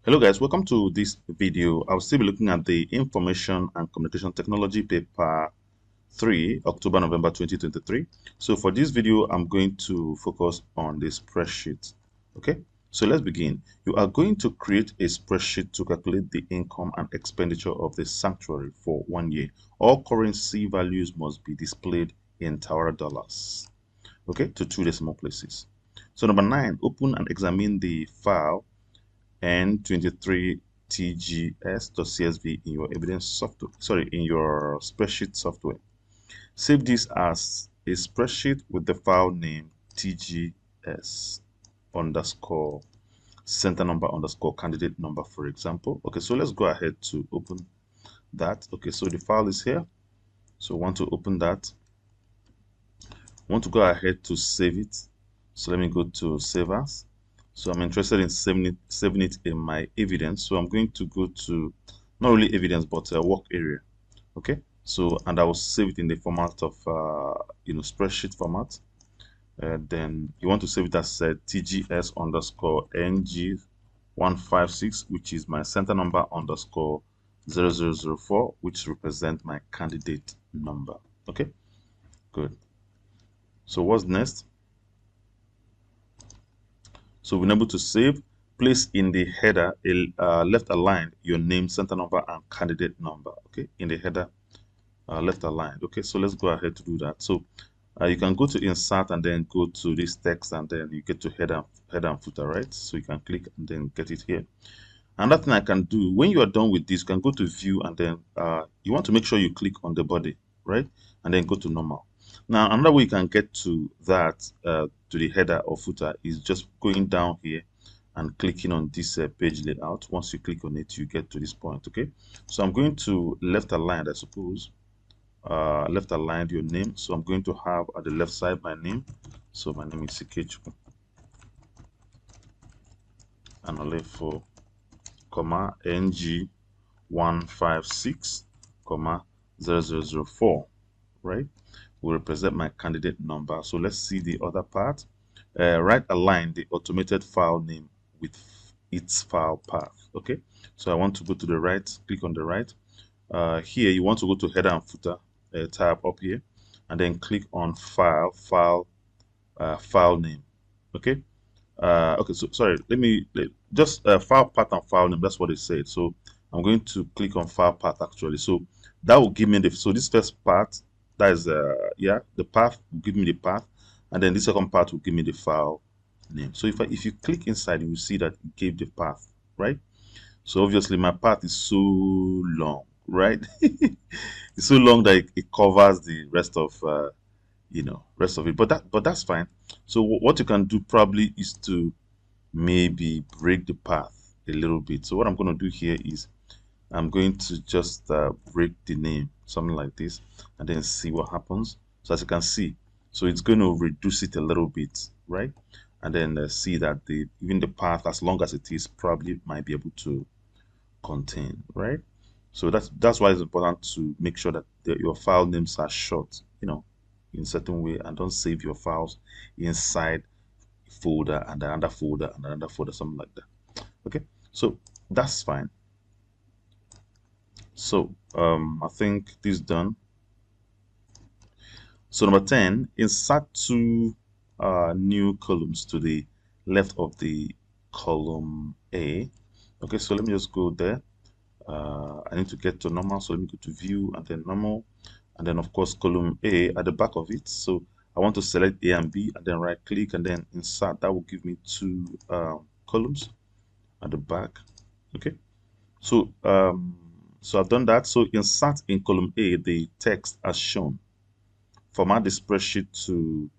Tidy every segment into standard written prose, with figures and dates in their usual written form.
Hello guys, welcome to this video. I'll still be looking at the Information and Communication Technology paper 3, October-November 2023. So for this video, I'm going to focus on the spreadsheet. Okay, so let's begin. You are going to create a spreadsheet to calculate the income and expenditure of the sanctuary for 1 year. All currency values must be displayed in Tower dollars. Okay, to 2 decimal places. So number 9, open and examine the file N23tgs.csv in your evidence software, in your spreadsheet software. Save this as a spreadsheet with the file name tgs underscore center number underscore candidate number, for example. Okay, so let's go ahead to open that. Okay, so the file is here. So I want to open that. I want to go ahead to save it. So let me go to save as. So I'm interested in saving it in my evidence. So I'm going to go to not really evidence, but a work area. Okay. So and I will save it in the format of spreadsheet format. Then you want to save it as tgs underscore ng156, which is my center number underscore 0004, which represents my candidate number. Okay. Good. So what's next? So we're able to save, place in the header left aligned your name, center number, and candidate number. Okay, in the header left aligned. Okay, so let's go ahead to do that. So you can go to insert and then go to this text, and then you get to header and footer, right? So you can click and then get it here. Another thing I can do when you are done with this, you can go to view, and then you want to make sure you click on the body, right? And then go to normal. Now, another way you can get to that, to the header or footer, is just going down here and clicking on this page layout. Once you click on it, you get to this point. Okay, so I'm going to left align, I suppose. Left aligned your name. So I'm going to have at the left side my name. So my name is Ikechukwu Anolefo, comma ng156, comma 0004, right? Will represent my candidate number. So let's see the other part. Right align the automated file name with its file path. Okay, so I want to go to the right, click on the right. Here you want to go to header and footer tab up here, and then click on file name. Okay. Okay, so sorry, just file path and file name. That's what it said. So I'm going to click on file path actually. So that will give me so this first part, that is the path will give me the path, and then the second part will give me the file name. So if you click inside, you will see that it gave the path, right? So obviously my path is so long, right? It's so long that it covers the rest of rest of it, but that's fine. So what you can do probably is to maybe break the path a little bit. So what I'm going to do here is I'm going to just break the name, something like this, and then see what happens. So as you can see, so it's going to reduce it a little bit, right? And then see that even the path, as long as it is, probably might be able to contain, right? So that's why it's important to make sure that your file names are short, in a certain way, and don't save your files inside folder and another folder and another folder, something like that. Okay, so that's fine. So I think this is done. So number 10, insert 2 new columns to the left of the column A. Okay, so let me just go there. I need to get to normal, so let me go to view and then normal, and then of course column A at the back of it. So I want to select A and B, and then right click and then insert. That will give me 2 columns at the back. Okay, so so I've done that. So insert in column A the text as shown. Format the spreadsheet to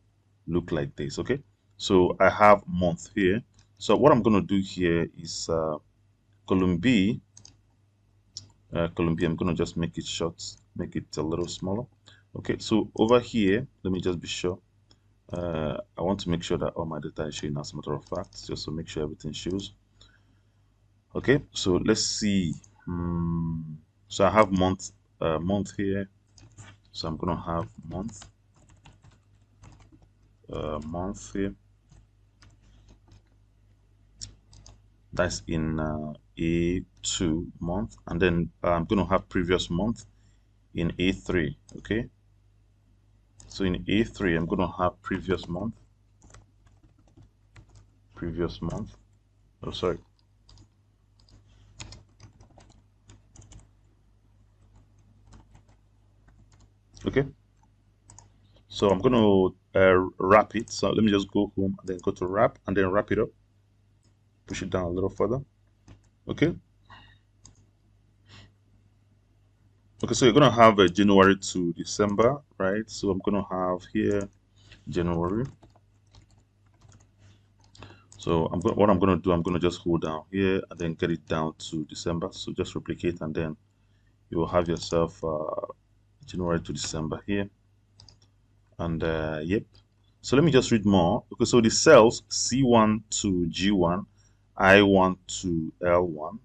look like this. Okay, so I have month here. So what I'm going to do here is column B. I'm going to just make it short, make it a little smaller. Okay, so over here, let me just be sure. I want to make sure that all my data is showing, as a matter of fact, just to make sure everything shows. Okay, so let's see. So I have month here. So I'm going to have month here. That's in A2 month, and then I'm going to have previous month in A3. Okay, so in A3 I'm going to have previous month. Oh, sorry. Okay, so I'm going to wrap it. So let me just go home and then go to wrap and then wrap it up. Push it down a little further. Okay. Okay, so you're gonna have a January to December, right? So I'm gonna have here January. So what I'm gonna do, I'm gonna just hold down here and then get it down to December. So just replicate and then you will have yourself January to December here. And yep. So let me just read more. Okay, so the cells C1 to G1, I1 to L1,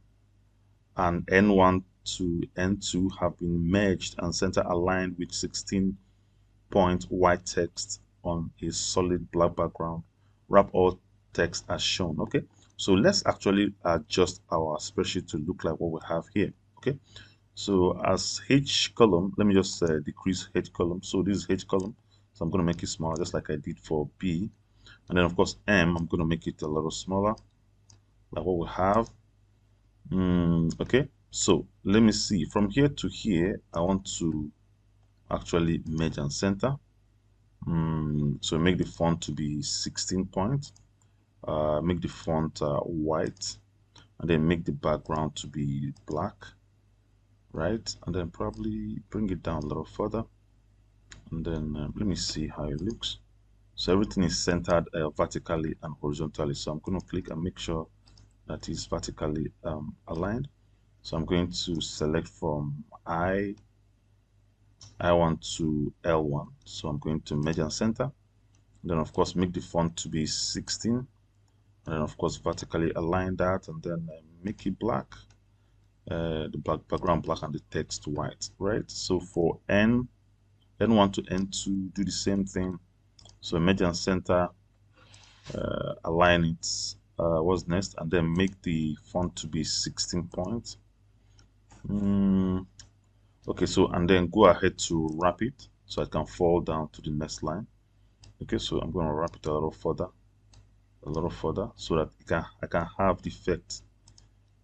and N1 to N2 have been merged and center aligned with 16-point white text on a solid black background. Wrap all text as shown. Okay, so let's actually adjust our spreadsheet to look like what we have here. Okay, so as H column, let me just decrease H column. So this is H column, so I'm going to make it smaller just like I did for B. And then of course M, I'm going to make it a little smaller like what we have. Okay, so let me see from here to here. I want to actually merge and center. So make the font to be 16 points. Make the font white, and then make the background to be black, right? And then probably bring it down a little further. And then let me see how it looks. So everything is centered vertically and horizontally. So I'm going to click and make sure that is vertically aligned. So I'm going to select from I1 to L1. So I'm going to merge and center. And then of course make the font to be 16. And then of course vertically align that and then make it black. The background black and the text white, right? So for N1 to N2, do the same thing. So merge and center, align it, what's next, and then make the font to be 16 points. Okay, so and then go ahead to wrap it so I can fall down to the next line. Okay, so I'm going to wrap it a little further, so that I can have the effect.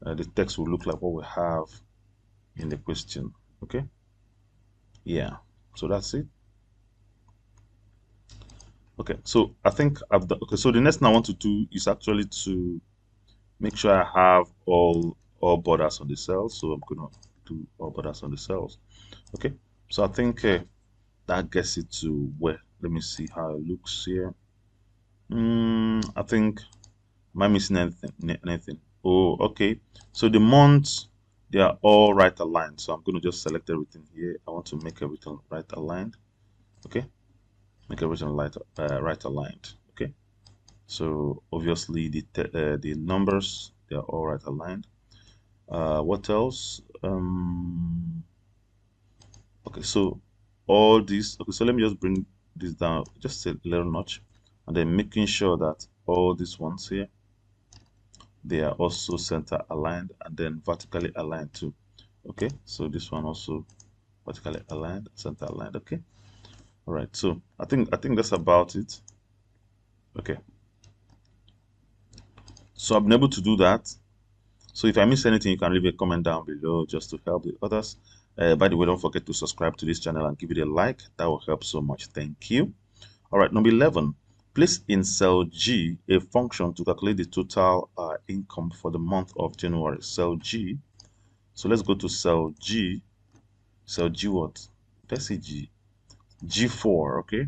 The text will look like what we have in the question. Okay, yeah, so that's it. Okay, so I think I've done. Okay, so the next thing I want to do is actually to make sure I have all borders on the cells. So I'm gonna do all borders on the cells. Okay, so I think that gets it to where. Let me see how it looks here. I think, am I missing anything? Anything? Oh, okay. So the months, they are all right aligned. So I'm going to just select everything here. I want to make everything right aligned. Okay, make everything right aligned. Okay. So obviously the numbers, they are all right aligned. What else? Okay, so all these. Okay, so let me just bring this down just a little notch, and then making sure that all these ones here, they are also center aligned and then vertically aligned too. Okay, so this one also vertically aligned, center aligned. Okay, all right. So I think that's about it. Okay, so I've been able to do that. So if I miss anything, you can leave a comment down below just to help the others. By the way, don't forget to subscribe to this channel and give it a like. That will help so much. Thank you. All right, number 11. Place in cell G a function to calculate the total income for the month of January. Cell G. So let's go to cell G. Cell G what? Let's see G. G4, okay?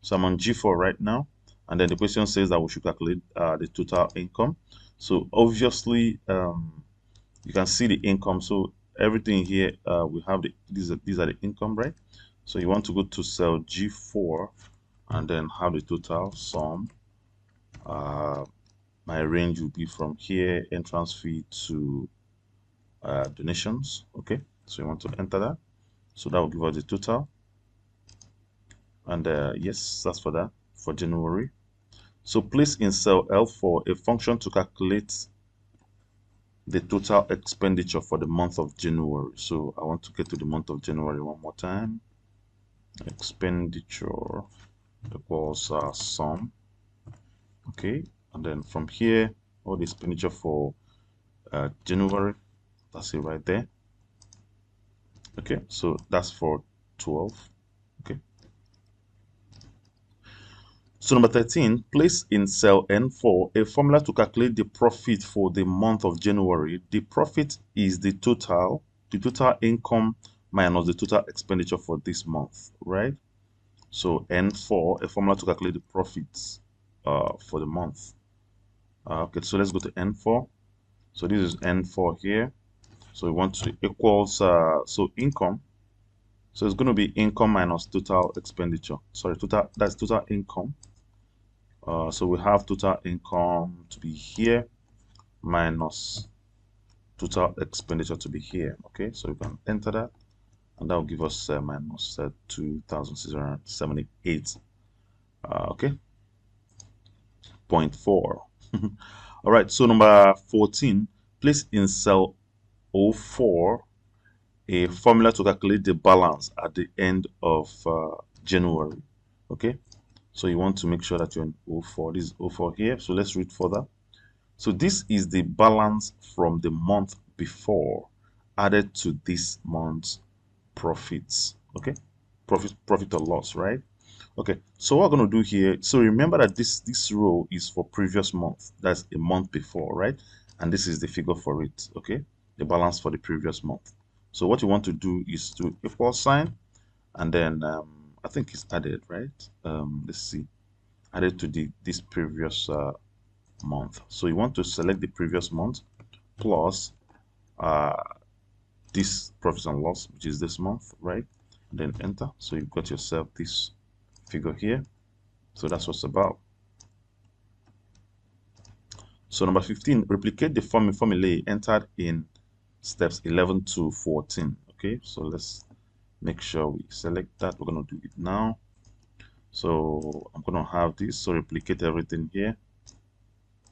So I'm on G4 right now. And then the question says that we should calculate the total income. So obviously, you can see the income. So everything here, we have these are the income, right? So you want to go to cell G4 and then have the total sum. My range will be from here, entrance fee to donations. Okay, so you want to enter that. So that will give us the total. And yes, that's for that, for January. So place in cell L4 a function to calculate the total expenditure for the month of January. So I want to get to the month of January one more time. Expenditure equals sum. Okay, and then from here, all the expenditure for January, that's it right there. Okay, so that's for 12. Okay, so number 13, place in cell N4 a formula to calculate the profit for the month of January. The profit is the total income minus the total expenditure for this month, right? So N4, a formula to calculate the profits for the month. Okay, so let's go to N4. So this is N4 here. So we want to equals, so income. So it's going to be income minus total expenditure. Sorry, that's total income. So we have total income to be here minus total expenditure to be here. Okay, so we can enter that, and that will give us minus 2,678. Okay, 0.4. All right, so number 14, place in cell 04 a formula to calculate the balance at the end of January. Okay, so you want to make sure that you're in 04. This is 04 here. So let's read further. So this is the balance from the month before added to this month's profits. Okay, profit or loss, right? Okay, so what we're going to do here, so remember that this row is for previous month. That's a month before, right? And this is the figure for it. Okay, the balance for the previous month. So what you want to do is to equal sign, and then I think it's added, right? Let's see, added to this previous month. So you want to select the previous month plus this profit and loss, which is this month, right? And then enter. So you've got yourself this figure here. So that's what's about. So number 15, replicate the formulae entered in steps 11 to 14. Okay, so let's make sure we select that. We're going to do it now. So I'm going to have this. So replicate everything here.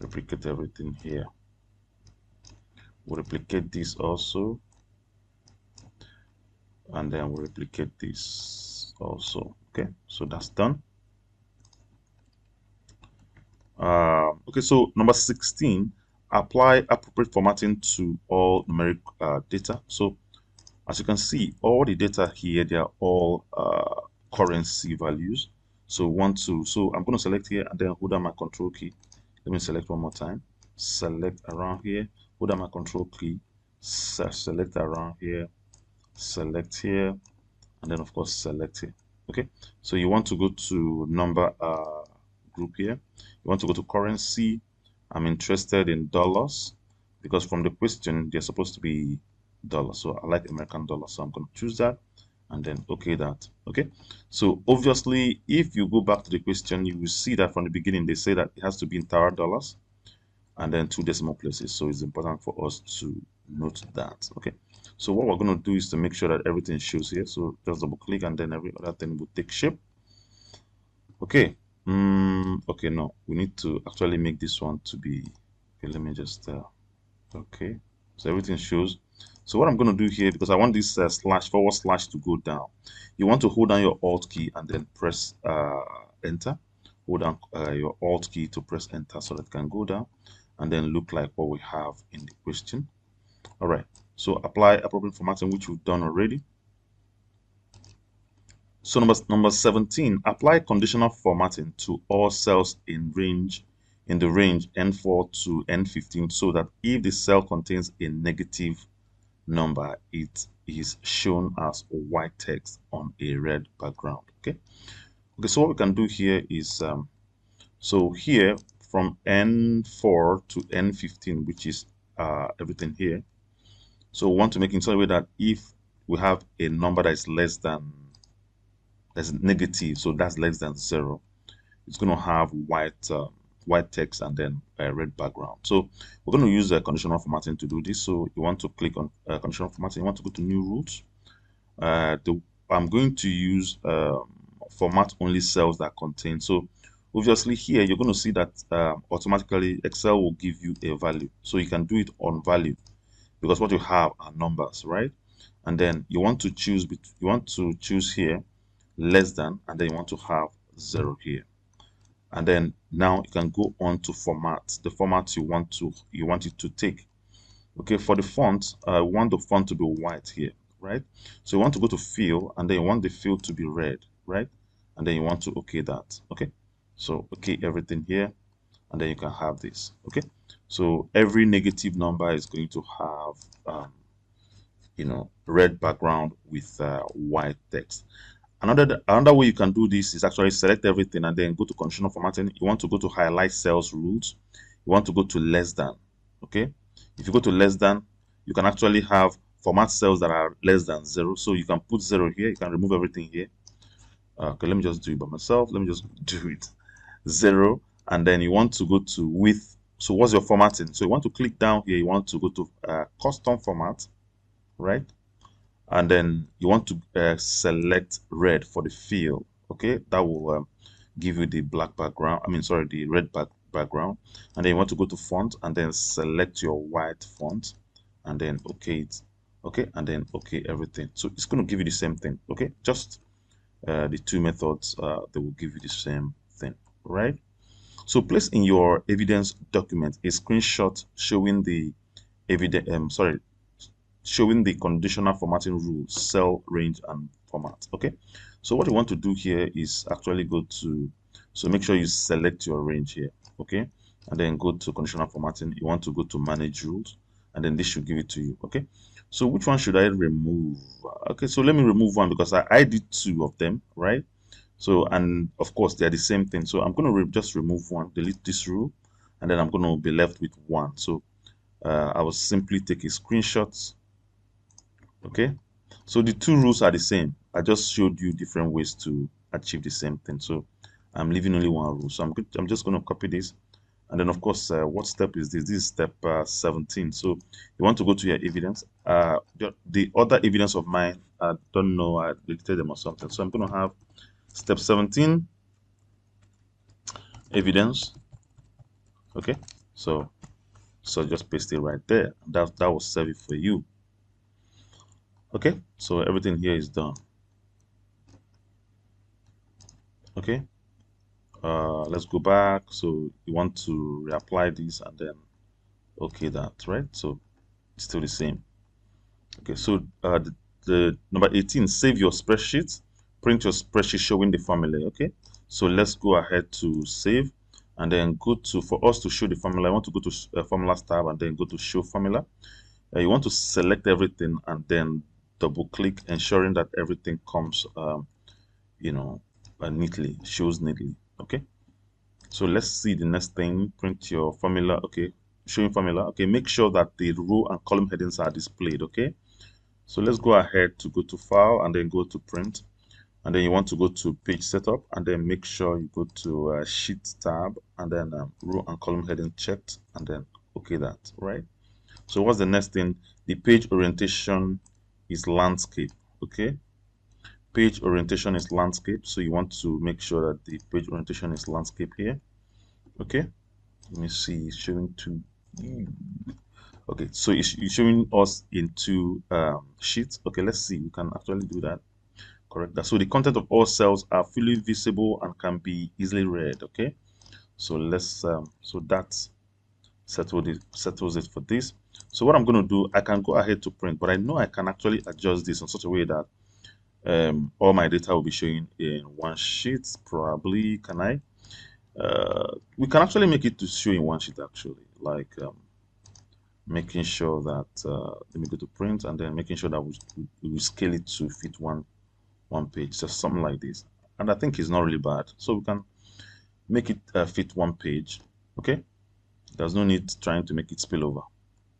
Replicate everything here. We'll replicate this also. And then we'll replicate this also. Okay, so that's done. Okay, so number 16, apply appropriate formatting to all numeric data. So as you can see, all the data here, they are all currency values. So I'm going to select here and then hold down my control key. Let me select one more time. Select around here, hold down my control key, select around here, select here, and then of course select here. Okay, so you want to go to number group here. You want to go to currency. I'm interested in dollars because from the question they're supposed to be dollars. So I like American dollars, so I'm going to choose that and then okay that. Okay, so obviously if you go back to the question, you will see that from the beginning they say that it has to be in Tower dollars and then 2 decimal places. So it's important for us to note that. Okay, so what we're going to do is to make sure that everything shows here. So just double click and then every other thing will take shape. Okay. Okay, no, we need to actually make this one to be, okay, let me just, okay, so everything shows. So what I'm going to do here, because I want this forward slash to go down, you want to hold down your Alt key and then press enter. Hold down your Alt key to press enter so that it can go down and then look like what we have in the question. All right, so apply appropriate formatting, which we've done already. So number 17, apply conditional formatting to all cells in the range N4 to N15 so that if the cell contains a negative number, it is shown as white text on a red background. Okay. Okay, so what we can do here is so here from N4 to N15, which is everything here. So we want to make it in such a way that if we have a number that is less than that's negative, so that's less than 0, it's going to have white text and then a red background. So we're going to use conditional formatting to do this. So you want to click on conditional formatting. You want to go to new rules. I'm going to use format only cells that contain. So Obviously here you're going to see that automatically Excel will give you a value, so you can do it on value because what you have are numbers, right? And then you want to choose here less than, and then you want to have 0 here. And then now you can go on to format the format you want it to take. Okay, for the font, I want the font to be white here, right? So you want to go to fill, and then you want the fill to be red, right? And then you want to okay that. Okay, so okay everything here, and then you can have this. Okay, so every negative number is going to have red background with white text. Another way you can do this is actually select everything and then go to conditional formatting. You want to go to highlight cells rules. You want to go to less than. Okay, if you go to less than, you can actually have format cells that are less than 0. So you can put 0 here. You can remove everything here. Okay, let me just do it by myself. Let me just do it 0, and then you want to go to width. So what's your formatting? So you want to click down here. You want to go to custom format, right? And then you want to select red for the fill. Okay, that will give you the black background, sorry, the red background. And then you want to go to font and then select your white font and then okay it. Okay, and then okay everything. So it's going to give you the same thing. Okay, just the two methods, they will give you the same thing, right? So place in your evidence document a screenshot showing the evidence showing the conditional formatting rules, cell range, and format. Okay, so what you want to do here is actually go to, so make sure you select your range here. Okay, and then go to conditional formatting. You want to go to manage rules, and then this should give it to you. Okay, so which one should I remove? Okay, so let me remove one because I did 2 of them, right? So, and of course they are the same thing, so I'm going to just remove one, delete this rule, and then I'm going to be left with one. So I will simply take a screenshot. Okay, so the 2 rules are the same. I just showed you different ways to achieve the same thing. So I'm leaving only one rule. So I'm just going to copy this, and then of course what step is this? This is step 17. So you want to go to your evidence. The other evidence of mine, I don't know, I deleted them or something. So I'm going to have step 17 evidence. Okay, so just paste it right there. That will serve it for you. Okay, so everything here is done. Okay, let's go back. So you want to reapply this and then okay that, right? So it's still the same. Okay, so the number 18, save your spreadsheet, print your spreadsheet showing the formula. Okay, so let's go ahead to save, and then go to, for us to show the formula, I want to go to formulas tab and then go to show formula. You want to select everything and then double click, ensuring that everything comes neatly, shows neatly. Okay, so let's see the next thing. Print your formula. Okay, showing formula. Okay, make sure that the row and column headings are displayed. Okay, so let's go ahead to go to file and then go to print, and then you want to go to page setup and then make sure you go to sheet tab and then row and column heading checked, and then okay that, right? So what's the next thing? The page orientation is landscape. Okay, page orientation is landscape, so you want to make sure that the page orientation is landscape here. Okay, let me see, it's showing 2. Okay, so it's showing us in 2 sheets. Okay, let's see, we can actually do that, correct that. So the content of all cells are fully visible and can be easily read. Okay, so let's so that settles it for this. So what I'm going to do, I can go ahead to print, but I know I can actually adjust this in such a way that all my data will be showing in one sheet. Probably, can I? We can actually make it to show in one sheet, actually, like making sure that let me go to print and then making sure that we scale it to fit one page, just something like this. And I think it's not really bad, so we can make it fit one page. Okay, there's no need trying to make it spill over,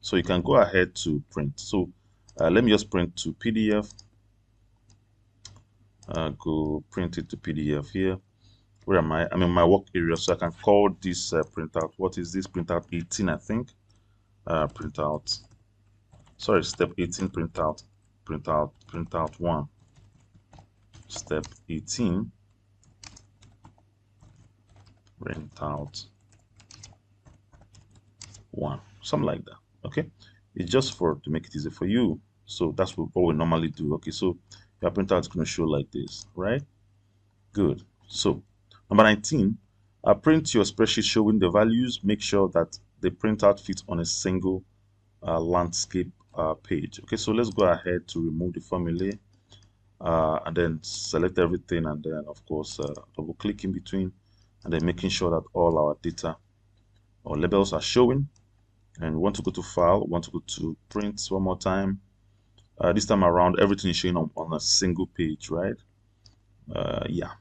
so you can go ahead to print. So let me just print to PDF. Go print it to PDF here. Where am I? I'm in my work area, so I can call this printout. What is this? Printout 18, I think. Printout. Sorry, step 18 printout. Printout 1. Step 18. print out 1, something like that. Okay, it's just to make it easy for you. So that's what we normally do. Okay, so your printout is going to show like this, right? Good. So number 19, print your spreadsheet showing the values. Make sure that the printout fits on a single landscape page. Okay, so let's go ahead to remove the formula and then select everything, and then of course double click in between, and then making sure that all our data or labels are showing. And we want to go to file, we want to go to print one more time. This time around everything is showing on a single page, right? Yeah.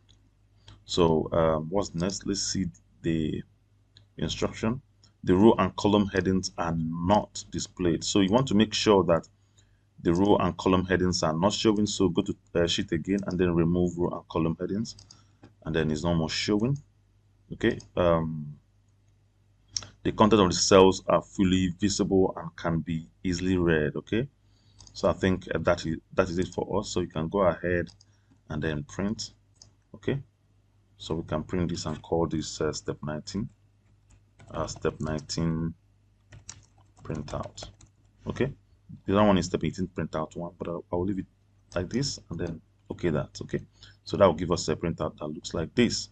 So what's next? Let's see the instruction. The row and column headings are not displayed, so you want to make sure that the row and column headings are not showing. So go to sheet again and then remove row and column headings, and then it's no more showing. Okay, the content of the cells are fully visible and can be easily read. Okay, so I think that is it for us. So you can go ahead and then print. Okay, so we can print this and call this step 19. Step 19 printout. Okay, the other one is step 18 printout 1, but I'll leave it like this, and then okay, that's okay. So that will give us a printout that looks like this.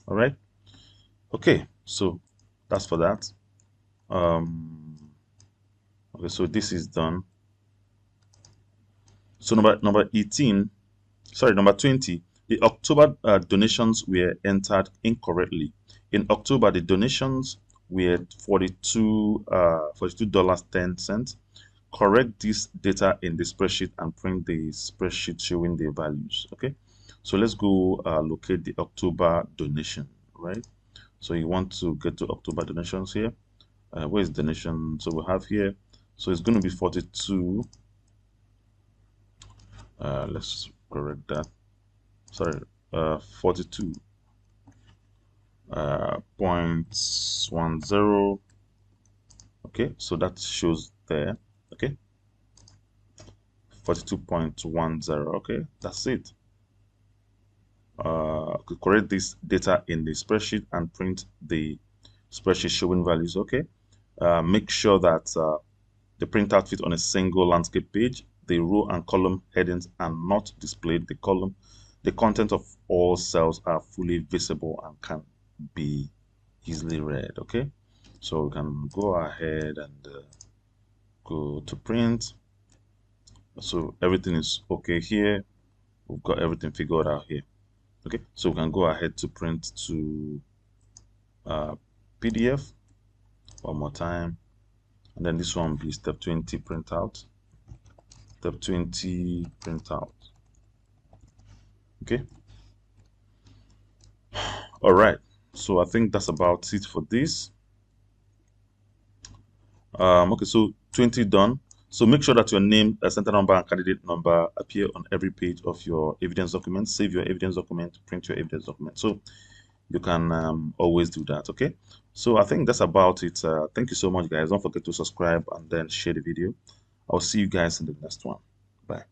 All right. Okay, so that's for that. Okay, so this is done. So number 18, sorry, number 20, the October donations were entered incorrectly. In October, the donations were $42.10. Correct this data in the spreadsheet and print the spreadsheet showing the values. Okay, so let's go locate the October donation, right? So you want to get to October donations here. Where is donation? So we have here, so it's going to be 42. Let's correct that. Sorry, 42 .10. Okay, so that shows there. Okay, 42.10. Okay, that's it. Correct this data in the spreadsheet and print the spreadsheet showing values. Okay, make sure that the printout fits on a single landscape page. The row and column headings are not displayed. The content of all cells are fully visible and can be easily read. Okay, so we can go ahead and go to print. So everything is okay here. We've got everything figured out here. Okay, so we can go ahead to print to PDF one more time, and then this one will be step 20 printout. Step 20 printout. Okay. All right. So I think that's about it for this. Okay, so 20 done. So make sure that your name, center number, and candidate number appear on every page of your evidence document. Save your evidence document, print your evidence document. So you can always do that. Okay. So I think that's about it. Thank you so much, guys. Don't forget to subscribe and then share the video. I'll see you guys in the next one. Bye.